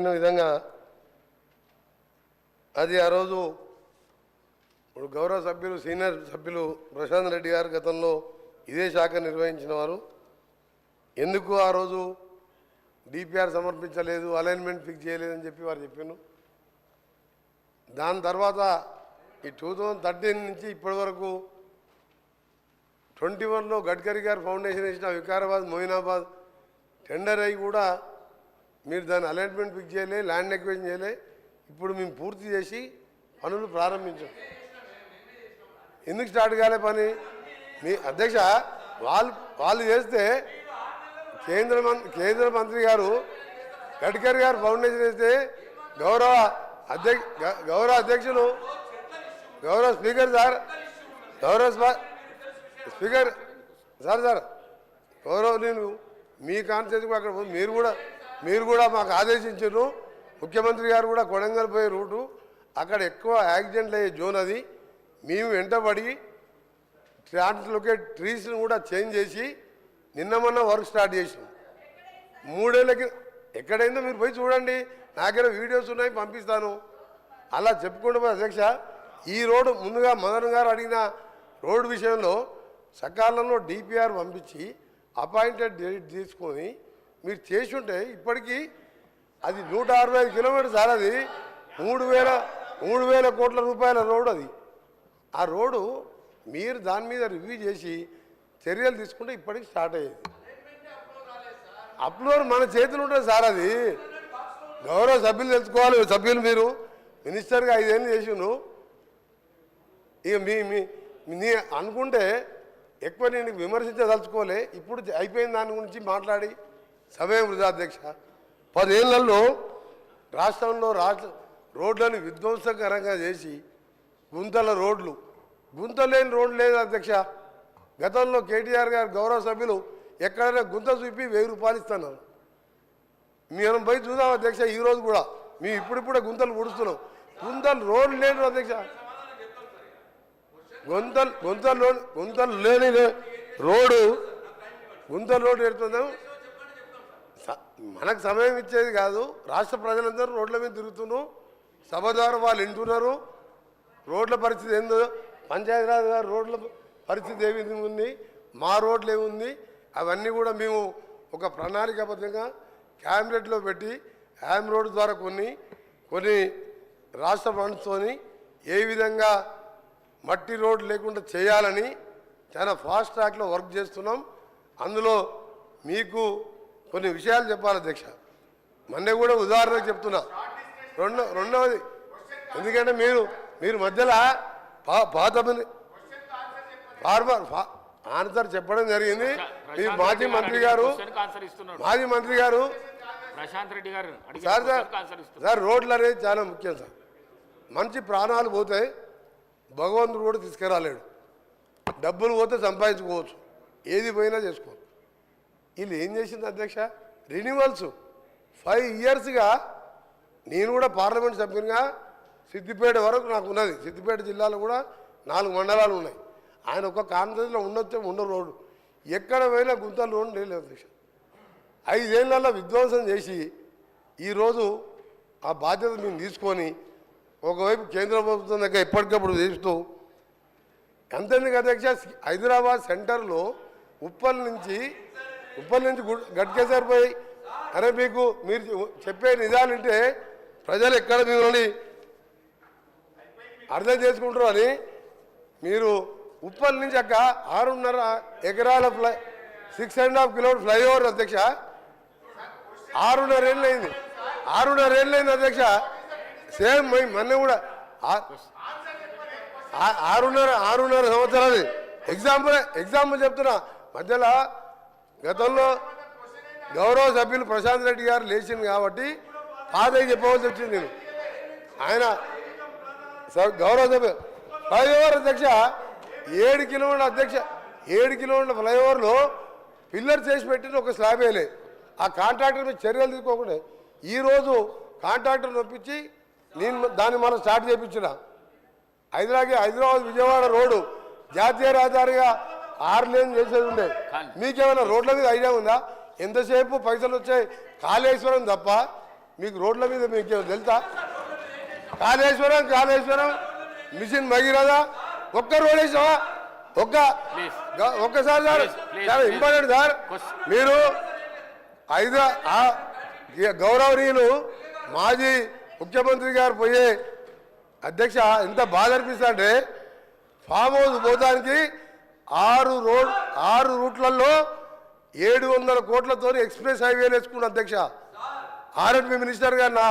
చెప్పిన విధంగా అది ఆ రోజు ఇప్పుడు గౌరవ సభ్యులు సీనియర్ సభ్యులు ప్రశాంత్ రెడ్డి గారు గతంలో ఇదే శాఖ నిర్వహించిన వారు ఎందుకు ఆ రోజు డిపిఆర్ సమర్పించలేదు, అలైన్మెంట్ ఫిక్స్ చేయలేదని చెప్పి వారు చెప్పాను. దాని తర్వాత ఈ 2013 నుంచి ఇప్పటి వరకు 21లో గడ్కరీ గారు ఫౌండేషన్ వేసిన వికారాబాద్ మొయినాబాద్ టెండర్ అయ్యి కూడా మీరు దాని అలైన్మెంట్ ఫిక్స్ చేయలే, ల్యాండ్ ఎక్వేషన్ చేయలే. ఇప్పుడు మేము పూర్తి చేసి పనులు ప్రారంభించాం. ఎందుకు స్టార్ట్ కాలే పని? మీ అధ్యక్ష వాళ్ళు చేస్తే కేంద్ర మంత్రి గారు గడ్కరీ గారు ఫౌండేషన్ వేస్తే గౌరవ అధ్యక్షులు గౌరవ స్పీకర్ సార్ స్పీకర్ సార్ గౌరవ నేను మీ కాన్స్టిట్యూన్సీ అక్కడ మీరు కూడా మాకు ఆదేశించారు. ముఖ్యమంత్రి గారు కూడా కొడంగల్ పోయే రూటు అక్కడ ఎక్కువ యాక్సిడెంట్లు అయ్యే జోన్ అది. మేము వెంటబడి ట్రాన్స్లొకేట్ ట్రీస్ని కూడా చేంజ్ చేసి నిన్న మొన్న వర్క్ స్టార్ట్ చేసాం. 3 ఏళ్ళకి ఎక్కడైందో మీరు పోయి చూడండి, నా దగ్గర వీడియోస్ ఉన్నాయి, పంపిస్తాను. అలా చెప్పుకుంటూ అధ్యక్ష ఈ రోడ్డు ముందుగా మదన్ గారు అడిగిన రోడ్డు విషయంలో సకాలంలో డిపిఆర్ పంపించి అపాయింటెడ్ డేట్ తీసుకొని మీరు చేసి ఉంటే ఇప్పటికీ అది 165 కిలోమీటర్స్ సార్. అది 3,000 కోట్ల రూపాయల రోడ్డు అది. ఆ రోడ్డు మీరు దాని మీద రివ్యూ చేసి చర్యలు తీసుకుంటే ఇప్పటికి స్టార్ట్ అయ్యేది. అప్లోడ్ మన చేతులు ఉంటుంది సార్. అది గౌరవ సభ్యులు తెలుసుకోవాలి. సభ్యులు మీరు మినిస్టర్గా 5 ఏళ్ళు చేసిండు. ఇక మీ అనుకుంటే ఎక్కువ నేను విమర్శించదలుచుకోలే. ఇప్పుడు అయిపోయిన దాని గురించి మాట్లాడి సమయం వృధా అధ్యక్ష. 10 ఏళ్లలో రాష్ట్రంలో రోడ్లను విధ్వంసకరంగా చేసి గుంతలేని రోడ్లు లేదు అధ్యక్ష. గతంలో కేటీఆర్ గారు గౌరవ సభ్యులు ఎక్కడైనా గుంత చూపి 1000 రూపాయలు ఇస్తున్నారు. మేము పోయి చూద్దాం అధ్యక్ష. ఈరోజు కూడా మేము ఇప్పుడిప్పుడే గుంతలు పుడుస్తున్నాం. రోడ్లు లేని అధ్యక్ష. గుంతలు లేని రోడ్డు ఎడుతున్నాం. మనకు సమయం ఇచ్చేది కాదు. రాష్ట్ర ప్రజలందరూ రోడ్ల మీద తిరుగుతున్నాం. సభ ద్వారా వాళ్ళు వింటున్నారు. రోడ్ల పరిస్థితి ఏందో, పంచాయతీరాజ్ గారు రోడ్ల పరిస్థితి ఏ విధంగా ఉంది, మా రోడ్లు ఏముంది, అవన్నీ కూడా మేము ఒక ప్రణాళికాబద్ధంగా క్యాబినెట్లో పెట్టి హ్యామ్ రోడ్ ద్వారా కొన్ని రాష్ట్ర ఫండ్స్తోని ఏ విధంగా మట్టి రోడ్డు లేకుండా చేయాలని చాలా ఫాస్ట్ ట్రాక్లో వర్క్ చేస్తున్నాం. అందులో మీకు కొన్ని విషయాలు చెప్పాలి అధ్యక్ష. మొన్న కూడా ఉదాహరణకు చెప్తున్నా. రెండవది ఎందుకంటే మీరు మధ్యలో పాత ఆన్సర్ చెప్పడం జరిగింది. మీ మాజీ మంత్రి గారు ప్రశాంత్ రెడ్డి గారు సార్ రోడ్లు అనేది చాలా ముఖ్యం సార్. మంచి ప్రాణాలు పోతే భగవంతుడు కూడా తీసుకురాలేడు. డబ్బులు పోతే సంపాదించుకోవచ్చు, ఏది పోయినా చేసుకోవచ్చు. వీళ్ళు ఏం చేసింది అధ్యక్ష? రెన్యువల్స్ 5 ఇయర్స్గా నేను కూడా పార్లమెంట్ సభ్యునిగా సిద్దిపేట వరకు నాకు ఉన్నది. సిద్దిపేట జిల్లాలో కూడా 4 మండలాలు ఉన్నాయి. ఆయన ఒక కాన్ఫరెన్స్లో ఉండొచ్చే రోడ్డు ఎక్కడ పోయినా గుంతలు రోడ్డు లేదు అధ్యక్ష. 5 ఏళ్లలో విధ్వంసం చేసి ఈరోజు ఆ బాధ్యత మేము తీసుకొని ఒకవైపు కేంద్ర ప్రభుత్వం దగ్గర ఎప్పటికప్పుడు చేస్తూ ఎంతెందుకు అధ్యక్ష, హైదరాబాద్ సెంటర్లో ఉప్పల్ నుంచి గట్కేసర్ పోయి అరే మీకు మీరు చెప్పే నిజాలంటే ప్రజలు ఎక్కడ మిమ్మల్ని అర్థం చేసుకుంటారు అని మీరు ఉప్పల్ నుంచి అక్క 6.5 ఎకరాల 6.5 కిలోమీటర్ ఫ్లైఓవర్ అధ్యక్ష 6.5 ఏళ్ళు అయింది. 6.5 ఏళ్ళు అయింది అధ్యక్ష. సేమ్ మొన్న కూడా 6.5 సంవత్సరాలు. ఎగ్జాంపుల్ చెప్తున్నా. మధ్యలో గతంలో గౌరవ సభ్యులు ప్రశాంత్ రెడ్డి గారు లేచింది కాబట్టి పాదయ్య చెప్పవలసి వచ్చింది. నేను ఆయన గౌరవ సభ్యులు ఫ్లైఓవర్ అధ్యక్ష 7 కిలోమీటర్ల అధ్యక్ష 7 కిలోమీటర్ల ఫ్లైఓవర్లో పిల్లర్ చేసి పెట్టిన ఒక స్లాబ్ వేయలే. ఆ కాంట్రాక్టర్ మీద చర్యలు తీసుకోకుండా ఈరోజు కాంట్రాక్టర్ నొప్పించి నేను దాన్ని మనం స్టార్ట్ చేయించిన. హైదరాబాద్ విజయవాడ రోడ్డు జాతీయ రహదారిగా 6 లేన్ చేసేది ఉండే. మీకేమైనా రోడ్ల మీద ఐడియా ఉందా? ఎంతసేపు పైసలు వచ్చాయి కాళేశ్వరం తప్ప మీకు రోడ్ల మీద మీకు తెలుసా? కాళేశ్వరం మిషన్ భగీరథ ఒక్క రోడ్ వేసావా? ఒక్కసారి సార్ చాలా ఇంపార్టెంట్ సార్. మీరు గౌరవనీయులు మాజీ ముఖ్యమంత్రి గారు పోయే అధ్యక్ష ఎంత బాధ అనిపిస్తా అంటే ఫామ్ హౌస్ పోతానికి 6 రూట్లలో 700 కోట్లతో ఎక్స్ప్రెస్ హైవేలు వేసుకున్న అధ్యక్ష. ఆర్ఎండ్బి మినిస్టర్ గారు నా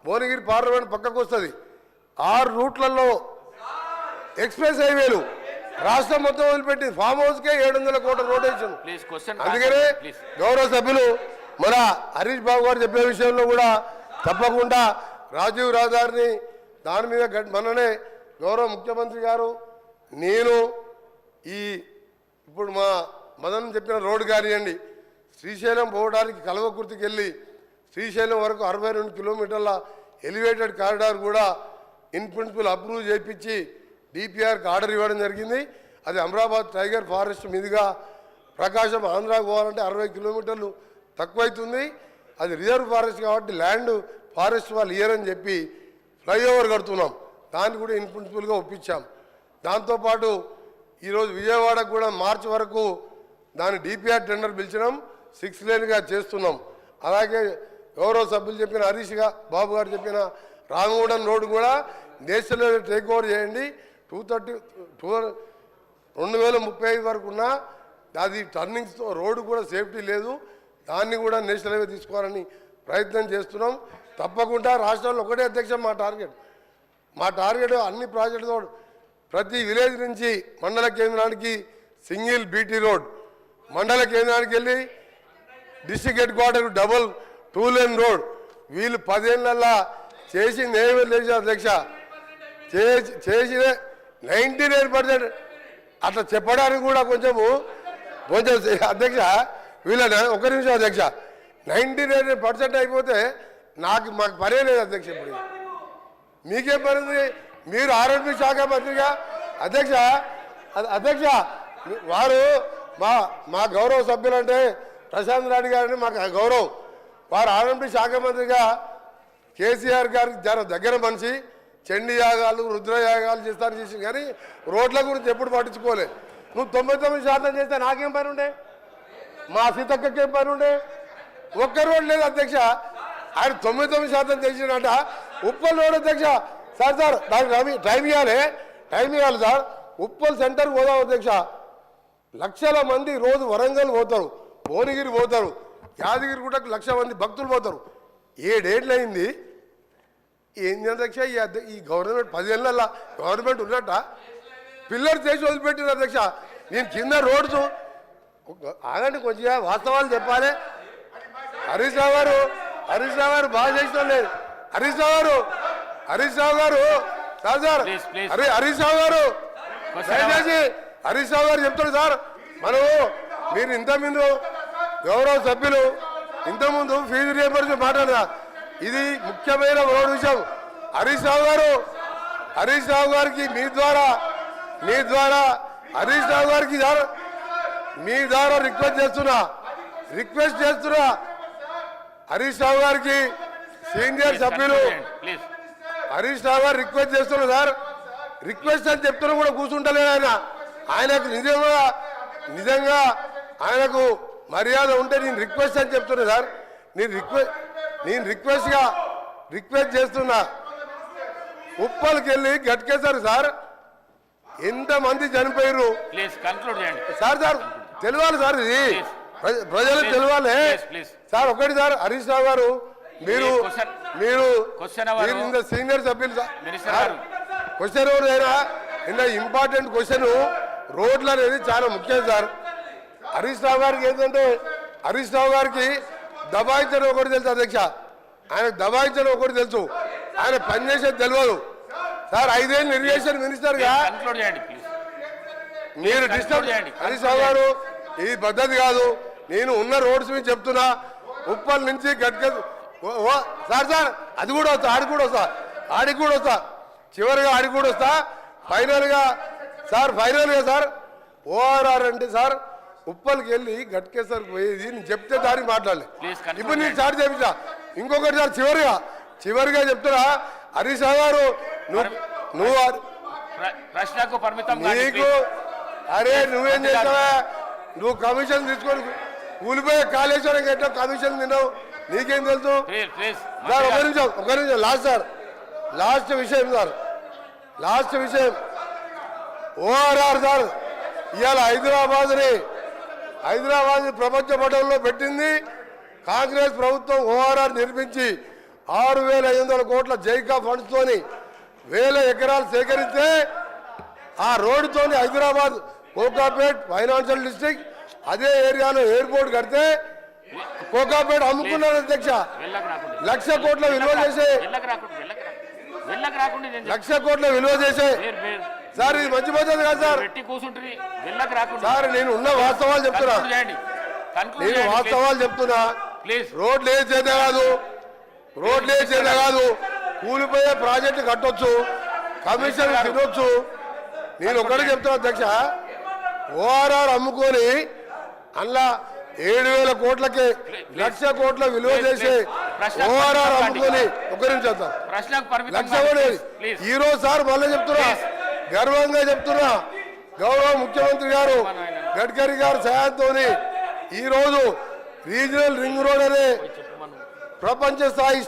భువనగిరి పార్లమెంట్ పక్కకు వస్తుంది. 6 రూట్లలో ఎక్స్ప్రెస్ హైవేలు రాష్ట్రం మొత్తం వదిలిపెట్టి ఫామ్ హౌస్కే 700 కోట్ల రొటేషన్. అందుకనే గౌరవ సభ్యులు మన హరీష్ బాబు గారు చెప్పే విషయంలో కూడా తప్పకుండా రాజీవ్ రహదారిని దాని మీద మననే గౌరవ ముఖ్యమంత్రి గారు నేను ఇప్పుడు మా మదన్ చెప్పిన రోడ్డు కానివ్వండి, శ్రీశైలం పోవడానికి కల్వకుర్తికి వెళ్ళి శ్రీశైలం వరకు 62 కిలోమీటర్ల ఎలివేటెడ్ కారిడార్ కూడా ఇన్ ప్రిన్సిపల్ అప్రూవ్ చేయించి డిపిఆర్కి ఆర్డర్ ఇవ్వడం జరిగింది. అది అమరాబాద్ టైగర్ ఫారెస్ట్ మీదుగా ప్రకాశం ఆంధ్రాకు పోవాలంటే 60 కిలోమీటర్లు తక్కువైతుంది. అది రిజర్వ్ ఫారెస్ట్ కాబట్టి ల్యాండ్ ఫారెస్ట్ వాళ్ళు ఇయ్యరని చెప్పి ఫ్లైఓవర్ కడుతున్నాం. దాన్ని కూడా ఇన్ ప్రిన్సిపల్గా ఒప్పించాం. దాంతోపాటు ఈరోజు విజయవాడకు కూడా మార్చి వరకు దాని డిపిఆర్ టెండర్ పిలిచినాం, 6 లేన్గా చేస్తున్నాం. అలాగే గౌరవ సభ్యులు చెప్పిన హరీష్ బాబు గారు చెప్పిన రామగూడెం రోడ్డు కూడా నేషనల్ టేక్ ఓవర్ చేయండి. 2035 వరకు ఉన్న అది టర్నింగ్స్తో రోడ్డు కూడా సేఫ్టీ లేదు, దాన్ని కూడా నేషనల్ హైవే తీసుకోవాలని ప్రయత్నం చేస్తున్నాం. తప్పకుండా రాష్ట్రంలో ఒకటే అధ్యక్ష మా టార్గెట్ అన్ని ప్రాజెక్టుతో ప్రతి విలేజ్ నుంచి మండల కేంద్రానికి సింగిల్ బీటీ రోడ్, మండల కేంద్రానికి వెళ్ళి district head quarter double 2 lane road. వీళ్ళు 10 ఏళ్ళల్లో చేసింది ఏమీ లేదు అధ్యక్ష. చేసిన 99% అట్లా చెప్పడానికి కూడా కొంచెం అధ్యక్ష వీళ్ళని ఒక నిమిషం అధ్యక్ష 99% అయిపోతే మాకు పనే లేదు అధ్యక్ష. ఇప్పుడు మీకేం పని? మీరు ఆర్ఎండ్బి శాఖ మంత్రిగా అధ్యక్ష వారు మా గౌరవ సభ్యులంటే ప్రశాంత్ రెడ్డి గారిని మాకు గౌరవం. వారు ఆర్ఎండ్బి శాఖ మంత్రిగా కేసీఆర్ గారికి దగ్గర మనిషి, చండీ యాగాలు రుద్రయాగాలు చేసి కానీ రోడ్ల గురించి ఎప్పుడు పట్టించుకోలే. నువ్వు 99% చేస్తే నాకేం పని ఉండే? మా సీతక్కకేం పని ఉండే? ఒక్క రోడ్ లేదు అధ్యక్ష. ఆయన 99% చేసినట ఉప్పల్ రోడ్ అధ్యక్ష. సార్ దానికి టైం ఇవ్వాలి సార్. ఉప్పల్ సెంటర్ పోదాం అధ్యక్ష. లక్షల మంది రోజు వరంగల్ పోతారు, భువనగిరి పోతారు, యాదగిరి కూడా 1,00,000 మంది భక్తులు పోతారు. 7 ఏళ్ళు అయింది. ఏంది అధ్యక్ష ఈ గవర్నమెంట్ 10 ఏళ్ళ గవర్నమెంట్ ఉన్నట్ట పిల్లలు చేసి వదిలిపెట్టిన అధ్యక్ష. నేను కింద రోడ్స్ ఆగండి, కొంచెం వాస్తవాలు చెప్పాలి. హరీష్ రావు గారు బాగా చేసిన లేదు. హరీష్ రావు గారు సార్ హరీష్ రావు గారు దయచేసి హరీష్ రావు గారు చెప్తారు సార్. మీరు ఇంతకుముందు గౌరవ సభ్యులు ఇంతకుముందు ఫీజు రియంబర్స్మెంట్ మాట్లాడదా, ఇది ముఖ్యమైన రోడ్ విషయం. హరీష్ రావు గారికి మీ ద్వారా హరీష్ రావు గారికి మీ ద్వారా రిక్వెస్ట్ చేస్తున్నా హరీష్ రావు గారికి సీనియర్ సభ్యులు హరీష్ రావు గారు రిక్వెస్ట్ చేస్తున్నారు సార్. రిక్వెస్ట్ అని చెప్తున్నా కూడా కూర్చుంటలేదు ఆయనకు నిజంగా ఆయనకు మర్యాద ఉంటే నేను రిక్వెస్ట్ అని చెప్తున్నా సార్. నేను రిక్వెస్ట్ చేస్తున్నా. ఉప్పల్కి వెళ్ళి గట్కేశారు సార్, ఎంతమంది చనిపోయారు సార్ తెలియాలి సార్. ఇది ప్రజలకు తెలియాలి సార్. ఒకటి సార్ హరీష్ రావు గారు మీరు సీనియర్ సభ్యులు సార్. క్వశ్చన్ ఎవరైనా ఇంత ఇంపార్టెంట్ క్వశ్చన్ రోడ్లు అనేది చాలా ముఖ్యం సార్. హరీష్ రావు గారికి ఏంటంటే హరీష్ రావు గారికి దబాయించడం ఒకటి తెలుసు అధ్యక్ష. ఆయన దబాయించడం ఒకటి తెలుసు, ఆయన పనిచేసేది తెలియదు సార్. 5 ఏళ్ళు ఇరిగేషన్ మినిస్టర్గా మీరు డిస్టర్బ్ హరీష్ రావు గారు, ఇది పద్ధతి కాదు. నేను ఉన్న రోడ్స్ మీద చెప్తున్నా. ఉప్పల్ నుంచి సార్ అది కూడా వస్తా, ఆడికి కూడా వస్తా చివరిగా ఆడికి కూడా వస్తా. ఫైనల్గా సార్ ఓఆర్ఆర్ అంటే సార్ ఉప్పల్కి వెళ్ళి గట్కేసరికి పోయేది నేను చెప్తే దానికి మాట్లాడలే. ఇప్పుడు నేను స్టార్ట్ చేయించా ఇంకొకటి సార్ చివరిగా చెప్తున్నా హరీష్ రావు గారు నువ్వు ప్రశ్నకు పరిమితం నీకు అరే నువ్వేం చేస్తావా నువ్వు కమిషన్ తీసుకొని కూలిపోయే కాళేశ్వరం ఎట్లా కమిషన్ తిన్నావు నీకేం తెలుసు సార్ ఒక నిమిషం లాస్ట్ విషయం సార్ ఓఆర్ఆర్ సార్ ఇవాళ హైదరాబాద్ ప్రపంచ పటంలో పెట్టింది కాంగ్రెస్ ప్రభుత్వం. ఓఆర్ఆర్ నిర్మించి 6,500 కోట్ల జైకా ఫండ్స్ తోని 1000 ఎకరాలు సేకరిస్తే ఆ రోడ్డుతో హైదరాబాద్ కోకాపేట్ ఫైనాన్షియల్ డిస్ట్రిక్ట్ అదే ఏరియాలో ఎయిర్పోర్ట్ కడితే కోకాపేట్ అమ్ముకున్నారు అధ్యక్ష. 1,00,000 కోట్ల విలువ చేసే సార్ ఇది మంచి పద్ధతి కాదు సార్. సార్ నేను ఉన్న వాస్తవాలు చెప్తున్నా రోడ్లు ఏ చేత కాదు కూలిపోయే ప్రాజెక్టు కట్టొచ్చు కమిషన్ తినొచ్చు. నేను ఒకటి చెప్తున్నా అధ్యక్ష ఓఆర్ఆర్ అమ్ముకొని అందులో 7,000 కోట్లకి 1,00,000 కోట్ల విలువ చేసే ఓఆర్ఆర్ అమ్ముకొని ఈ రోజు సార్ మళ్ళీ చెప్తున్నా గర్వంగా చెప్తున్నా గౌరవ ముఖ్యమంత్రి గారు గడ్కరీ గారు సహాయంతో ఈ రోజు రీజనల్ రింగ్ రోడ్ అనే ప్రపంచ స్థాయి